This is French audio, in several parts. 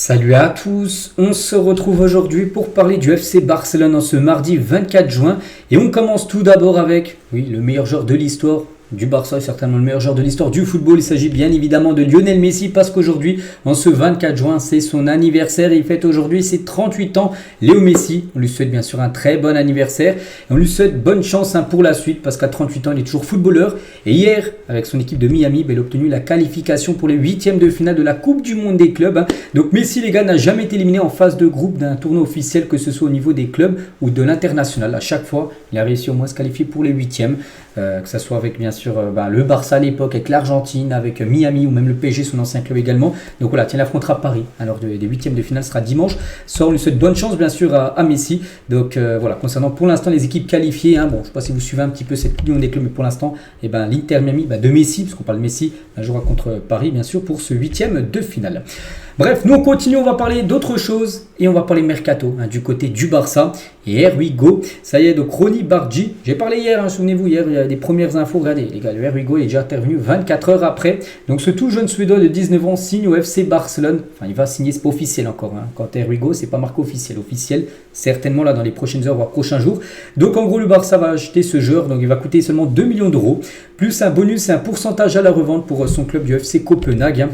Salut à tous, on se retrouve aujourd'hui pour parler du FC Barcelone en ce mardi 24 juin et on commence tout d'abord avec, le meilleur joueur de l'histoire du Barça et certainement le meilleur joueur de l'histoire du football. Il s'agit bien évidemment de Lionel Messi parce qu'aujourd'hui, en ce 24 juin, c'est son anniversaire et il fête aujourd'hui ses 38 ans. Léo Messi, on lui souhaite bien sûr un très bon anniversaire et on lui souhaite bonne chance pour la suite parce qu'à 38 ans, il est toujours footballeur. Et hier, avec son équipe de Miami, il a obtenu la qualification pour les huitièmes de finale de la Coupe du Monde des clubs. Donc Messi, les gars, n'a jamais été éliminé en phase de groupe d'un tournoi officiel, que ce soit au niveau des clubs ou de l'international. À chaque fois, il a réussi au moins à se qualifier pour les huitièmes. Que ce soit avec bien sûr le Barça à l'époque, avec l'Argentine, avec Miami ou même le PSG, son ancien club également. Donc voilà, il affrontera Paris. Alors des huitièmes de finale sera dimanche. Ça, on lui souhaite bonne chance bien sûr à Messi. Donc voilà, concernant pour l'instant les équipes qualifiées, je ne sais pas si vous suivez un petit peu cette Coupe du Monde des clubs, mais pour l'instant, l'Inter Miami de Messi, parce qu'on parle de Messi, jouera contre Paris bien sûr pour ce huitième de finale. Bref, nous on continue, on va parler d'autre chose et on va parler mercato du côté du Barça. Et here we go, ça y est, donc Ronny Bardghji, j'ai parlé hier, souvenez-vous, hier il y a des premières infos, regardez les gars, le here we go est déjà intervenu 24 heures après. Donc ce tout jeune Suédois de 19 ans signe au FC Barcelone, enfin il va signer, c'est pas officiel encore, quand here we go c'est pas marqué officiel, certainement là dans les prochaines heures voire prochains jours. Donc en gros le Barça va acheter ce joueur, donc il va coûter seulement 2 millions d'euros, plus un bonus et un pourcentage à la revente pour son club du FC Copenhague.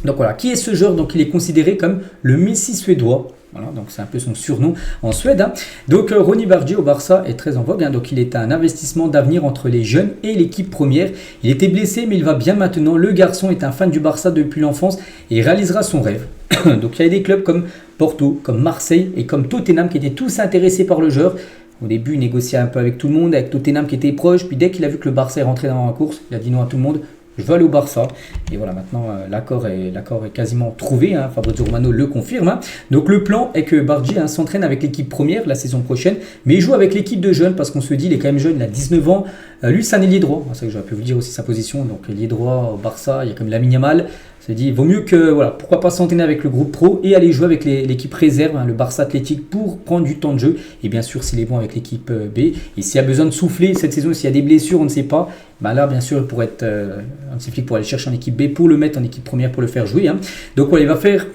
Donc voilà, qui est ce joueur? Donc il est considéré comme le Messi suédois. Voilà, donc c'est un peu son surnom en Suède. Donc Ronny Bardghji au Barça est très en vogue. Donc il est un investissement d'avenir entre les jeunes et l'équipe première. Il était blessé mais il va bien maintenant. Le garçon est un fan du Barça depuis l'enfance et il réalisera son rêve. Donc il y a des clubs comme Porto, comme Marseille et comme Tottenham qui étaient tous intéressés par le joueur. Au début, il négociait un peu avec tout le monde, avec Tottenham qui était proche. Puis dès qu'il a vu que le Barça est rentré dans la course, il a dit non à tout le monde. Je veux aller au Barça. Et voilà, maintenant, l'accord est quasiment trouvé. Fabrizio Romano le confirme. Donc, le plan est que Bardghji s'entraîne avec l'équipe première la saison prochaine. Mais il joue avec l'équipe de jeunes parce qu'on se dit, il est quand même jeune, il a 19 ans. Lui, c'est un ailier droit. C'est ça que j'aurais pu vous dire aussi sa position. Donc, ailier droit au Barça, il y a comme Lamine Yamal. C'est dit, il vaut mieux que, pourquoi pas s'entraîner avec le groupe pro et aller jouer avec l'équipe réserve, le Barça Athlétique, pour prendre du temps de jeu. Et bien sûr, s'il est bon avec l'équipe B. Et s'il y a besoin de souffler cette saison, s'il y a des blessures, on ne sait pas. Là, bien sûr, pour être un flic pour aller chercher en équipe B, pour le mettre en équipe première, pour le faire jouer. Donc, il va faire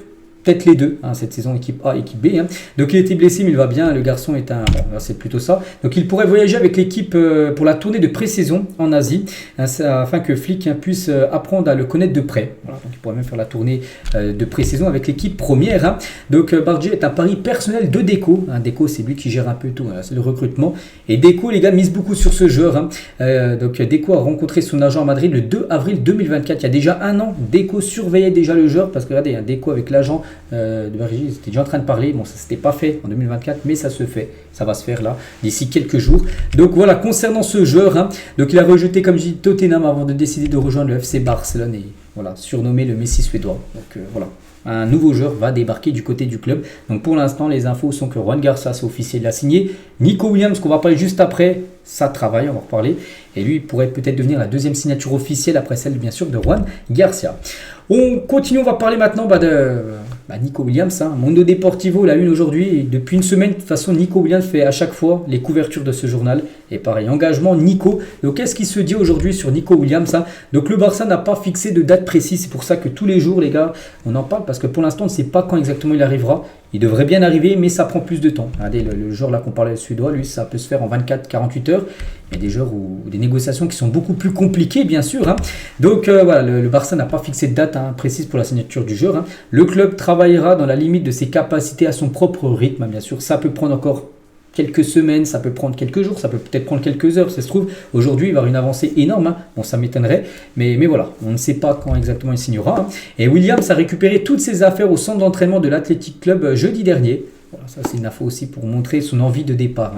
peut-être les deux, cette saison, équipe A, équipe B. Donc il était blessé, mais il va bien. Le garçon est c'est plutôt ça. Donc il pourrait voyager avec l'équipe pour la tournée de pré-saison en Asie, afin que Flick puisse apprendre à le connaître de près. Voilà, donc il pourrait même faire la tournée de pré-saison avec l'équipe première. Donc Bardghji est un pari personnel de Deco. Deco, c'est lui qui gère un peu tout, c'est le recrutement. Et Deco, les gars, mise beaucoup sur ce joueur. Donc Deco a rencontré son agent à Madrid le 2 avril 2024. Il y a déjà un an, Deco surveillait déjà le joueur parce que regardez, Deco avec l'agent de Bardghji, ils étaient déjà en train de parler. Bon, ça s'était pas fait en 2024, mais ça se fait. Ça va se faire là, d'ici quelques jours. Donc voilà, concernant ce joueur, donc il a rejeté, comme je dis, Tottenham avant de décider de rejoindre le FC Barcelone et voilà, surnommé le Messi suédois. Donc voilà, un nouveau joueur va débarquer du côté du club. Donc pour l'instant, les infos sont que Juan Garcia, c'est officiel, l'a signé. Nico Williams, qu'on va parler juste après, ça travaille, on va en reparler. Et lui, il pourrait peut-être devenir la deuxième signature officielle après celle, bien sûr, de Juan Garcia. On continue, on va parler maintenant de Nico Williams. Mundo Deportivo, la une aujourd'hui. Et depuis une semaine, de toute façon, Nico Williams fait à chaque fois les couvertures de ce journal. Et pareil, engagement Nico. Donc, qu'est-ce qui se dit aujourd'hui sur Nico Williams? Donc, le Barça n'a pas fixé de date précise. C'est pour ça que tous les jours, les gars, on en parle. Parce que pour l'instant, on ne sait pas quand exactement il arrivera. Il devrait bien arriver, mais ça prend plus de temps. Regardez, le joueur là qu'on parlait, le suédois, lui, ça peut se faire en 24-48 heures. Il y a des joueurs ou des négociations qui sont beaucoup plus compliquées, bien sûr. Donc voilà, le Barça n'a pas fixé de date précise pour la signature du joueur. Le club travaillera dans la limite de ses capacités à son propre rythme, bien sûr. Ça peut prendre encore quelques semaines, ça peut prendre quelques jours, ça peut peut-être prendre quelques heures, ça se trouve. Aujourd'hui, il va y avoir une avancée énorme. Bon, ça m'étonnerait, mais voilà, on ne sait pas quand exactement il signera. Et Williams a récupéré toutes ses affaires au centre d'entraînement de l'Athletic Club jeudi dernier. Voilà, ça c'est une info aussi pour montrer son envie de départ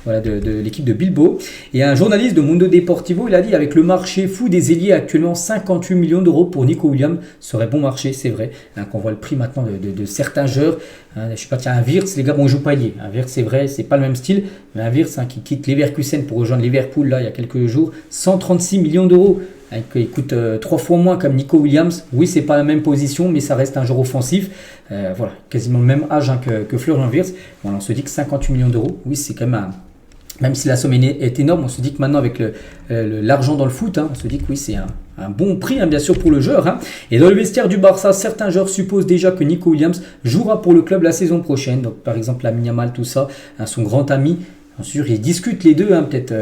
de l'équipe de Bilbao. Et un journaliste de Mundo Deportivo, il a dit avec le marché fou des ailiers actuellement 58 millions d'euros pour Nico Williams serait bon marché, c'est vrai. Quand on voit le prix maintenant de certains joueurs, je sais pas, tiens, un Wirtz, les gars, bon, il joue pas ailier. Un Wirtz, c'est vrai, c'est pas le même style, mais un Wirtz qui quitte Leverkusen pour rejoindre Liverpool là il y a quelques jours, 136 millions d'euros. Il coûte 3 fois moins comme Nico Williams. Oui, c'est pas la même position, mais ça reste un joueur offensif. Voilà, quasiment le même âge que Florian Wirtz. Bon, on se dit que 58 millions d'euros, oui, c'est quand même Même si la somme est énorme, on se dit que maintenant avec l'argent dans le foot, on se dit que oui, c'est un bon prix bien sûr pour le joueur. Et dans le vestiaire du Barça, certains joueurs supposent déjà que Nico Williams jouera pour le club la saison prochaine. Donc par exemple Lamine Yamal, tout ça, son grand ami. Bien sûr, ils discutent les deux, peut-être,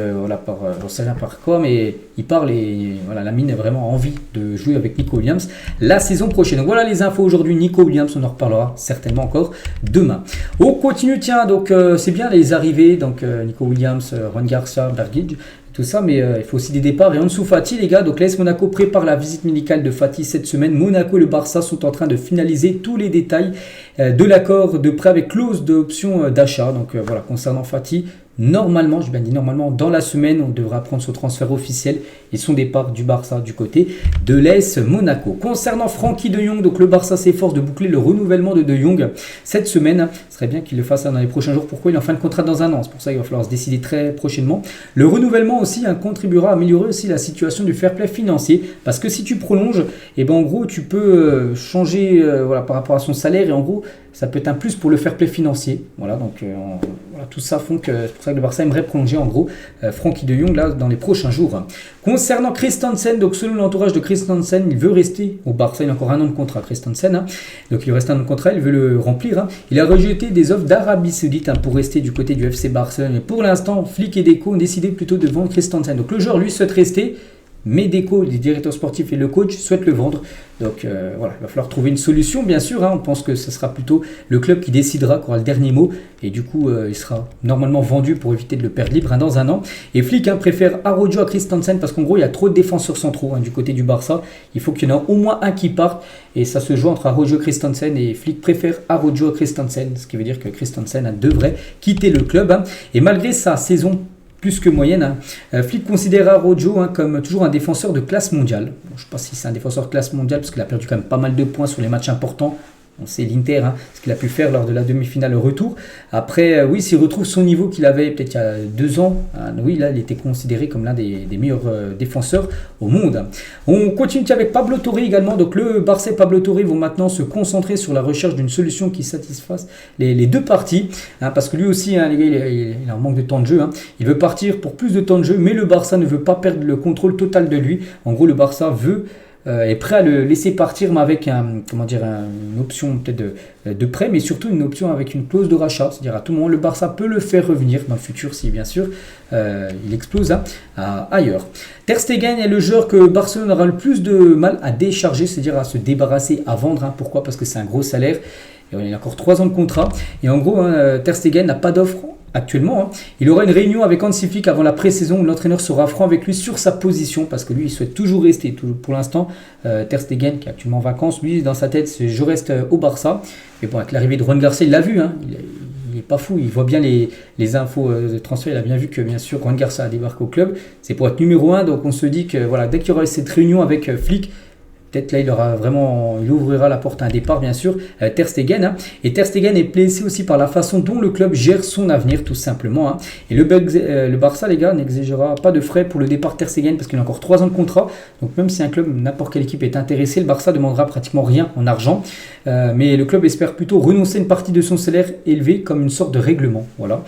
j'en sais rien par quoi, mais ils parlent et voilà, Lamine a vraiment envie de jouer avec Nico Williams la saison prochaine. Donc voilà les infos aujourd'hui, Nico Williams, on en reparlera certainement encore demain. On continue, tiens, donc c'est bien les arrivées, donc Nico Williams, Juan Garcia, Bergij, tout ça, mais il faut aussi des départs. Et en dessous, Fati, les gars, donc l'AS Monaco prépare la visite médicale de Fati cette semaine. Monaco et le Barça sont en train de finaliser tous les détails de l'accord de prêt avec clause d'option d'achat. Donc voilà, concernant Fati, normalement, je bien dit normalement, dans la semaine, on devra prendre son transfert officiel et son départ du Barça du côté de l'AS Monaco. Concernant Frenkie de Jong, donc le Barça s'efforce de boucler le renouvellement de Jong cette semaine. Ce serait bien qu'il le fasse dans les prochains jours. Pourquoi il est en fin de contrat dans un an? C'est pour ça qu'il va falloir se décider très prochainement. Le renouvellement aussi contribuera à améliorer aussi la situation du fair play financier. Parce que si tu prolonges, en gros, tu peux changer par rapport à son salaire et en gros, ça peut être un plus pour le fair play financier. Voilà, donc tout ça font que c'est pour ça que le Barça aimerait prolonger en gros Frenkie de Jong là dans les prochains jours. Concernant Christensen, donc selon l'entourage de Christensen, il veut rester au Barça. Il a encore un an de contrat, Christensen. Donc il lui reste un an de contrat, il veut le remplir. Il a rejeté des offres d'Arabie Saoudite pour rester du côté du FC Barcelone. Mais pour l'instant, Flick et Deco ont décidé plutôt de vendre Christensen. Donc le joueur lui souhaite rester. Mais Deco, les directeurs sportifs et le coach souhaitent le vendre. Donc il va falloir trouver une solution bien sûr. On pense que ce sera plutôt le club qui décidera, qui aura le dernier mot. Et du coup, il sera normalement vendu pour éviter de le perdre libre dans un an. Et Flick préfère Araujo à Christensen parce qu'en gros, il y a trop de défenseurs centraux du côté du Barça. Il faut qu'il y en ait au moins un qui parte. Et ça se joue entre Araujo et Christensen. Et Flick préfère Araujo à Christensen. Ce qui veut dire que Christensen devrait quitter le club. Et malgré sa saison plus que moyenne, Flick considère Araujo comme toujours un défenseur de classe mondiale. Bon, je ne sais pas si c'est un défenseur de classe mondiale parce qu'il a perdu quand même pas mal de points sur les matchs importants. On sait l'Inter, ce qu'il a pu faire lors de la demi-finale retour. Après, oui, s'il retrouve son niveau qu'il avait peut-être il y a 2 ans, oui, là, il était considéré comme l'un des meilleurs défenseurs au monde. On continue avec Pablo Torre également. Donc le Barça et Pablo Torre vont maintenant se concentrer sur la recherche d'une solution qui satisfasse les deux parties. Parce que lui aussi, les gars, il a un manque de temps de jeu. Il veut partir pour plus de temps de jeu, mais le Barça ne veut pas perdre le contrôle total de lui. En gros, le Barça est prêt à le laisser partir, mais avec une option peut-être de prêt, mais surtout une option avec une clause de rachat. C'est-à-dire à tout moment, le Barça peut le faire revenir dans le futur si bien sûr il explose ailleurs. Ter Stegen est le joueur que Barcelone aura le plus de mal à décharger, c'est-à-dire à se débarrasser, à vendre. Pourquoi? Parce que c'est un gros salaire. Et il a encore 3 ans de contrat. Et en gros, Ter Stegen n'a pas d'offre actuellement. Il aura une réunion avec Hansi Flick avant la pré-saison où l'entraîneur sera franc avec lui sur sa position parce que lui il souhaite toujours rester. Pour l'instant, Ter Stegen qui est actuellement en vacances, lui dans sa tête c'est je reste au Barça. Mais bon, avec l'arrivée de Juan Garcia, il l'a vu. Il n'est pas fou, il voit bien les infos de transfert. Il a bien vu que bien sûr Juan Garcia a débarqué au club. C'est pour être numéro 1. Donc on se dit que voilà, dès qu'il y aura cette réunion avec Flick, peut-être là, il ouvrira la porte à un départ, bien sûr, Ter Stegen. Et Ter Stegen est blessé aussi par la façon dont le club gère son avenir, tout simplement. Et le Barça, les gars, n'exigera pas de frais pour le départ Ter Stegen parce qu'il a encore 3 ans de contrat. Donc même si un club, n'importe quelle équipe est intéressée, le Barça demandera pratiquement rien en argent. Mais le club espère plutôt renoncer une partie de son salaire élevé comme une sorte de règlement. Voilà,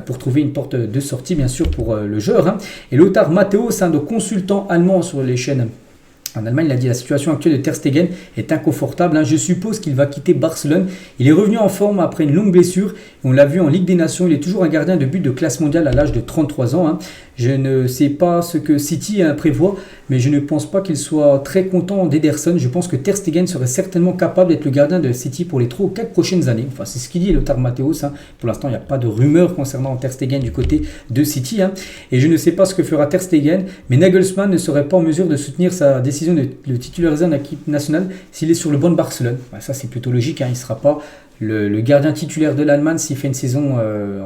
pour trouver une porte de sortie, bien sûr, pour le joueur. Et Lothar Matthäus, un de consultant allemand sur les chaînes en Allemagne, il a dit la situation actuelle de Ter Stegen est inconfortable. Je suppose qu'il va quitter Barcelone. Il est revenu en forme après une longue blessure. On l'a vu en Ligue des Nations. Il est toujours un gardien de but de classe mondiale à l'âge de 33 ans. Je ne sais pas ce que City prévoit, mais je ne pense pas qu'il soit très content d'Ederson. Je pense que Ter Stegen serait certainement capable d'être le gardien de City pour les 3 ou 4 prochaines années. Enfin, c'est ce qu'il dit Lothar Matthäus. Pour l'instant, il n'y a pas de rumeur concernant Ter Stegen du côté de City. Et je ne sais pas ce que fera Ter Stegen, mais Nagelsmann ne serait pas en mesure de soutenir sa décision de le titulariser en équipe nationale s'il est sur le banc de Barcelone. Ça, c'est plutôt logique. Il ne sera pas le gardien titulaire de l'Allemagne s'il fait une saison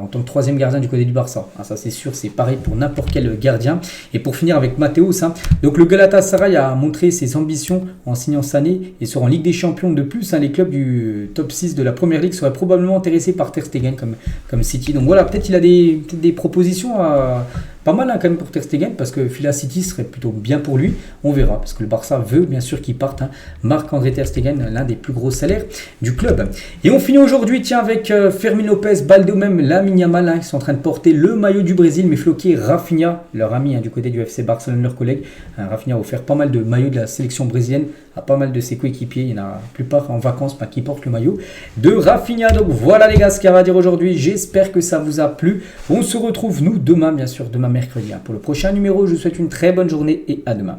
en tant que 3e gardien du côté du Barça. Ça, c'est sûr, c'est pareil pour n'importe quel gardien. Et pour finir avec Matthäus, donc le Galatasaray a montré ses ambitions en signant Sané et sera en Ligue des Champions de plus. Les clubs du top 6 de la Première Ligue seraient probablement intéressés par Ter Stegen comme City. Donc voilà, peut-être il a des propositions Pas mal quand même pour Ter Stegen parce que Villa City serait plutôt bien pour lui. On verra parce que le Barça veut bien sûr qu'il parte. Marc-André Ter Stegen, l'un des plus gros salaires du club. Et on finit aujourd'hui avec Fermin Lopez, Balde ou même Lamine Yamal. Ils sont en train de porter le maillot du Brésil mais floqué Rafinha, leur ami du côté du FC Barcelone, leur collègue. Rafinha a offert pas mal de maillots de la sélection brésilienne à pas mal de ses coéquipiers. Il y en a la plupart en vacances qui portent le maillot de Rafinha. Donc voilà les gars ce qu'il y a à dire aujourd'hui. J'espère que ça vous a plu. On se retrouve nous demain bien sûr, demain mercredi. Pour le prochain numéro, je vous souhaite une très bonne journée et à demain.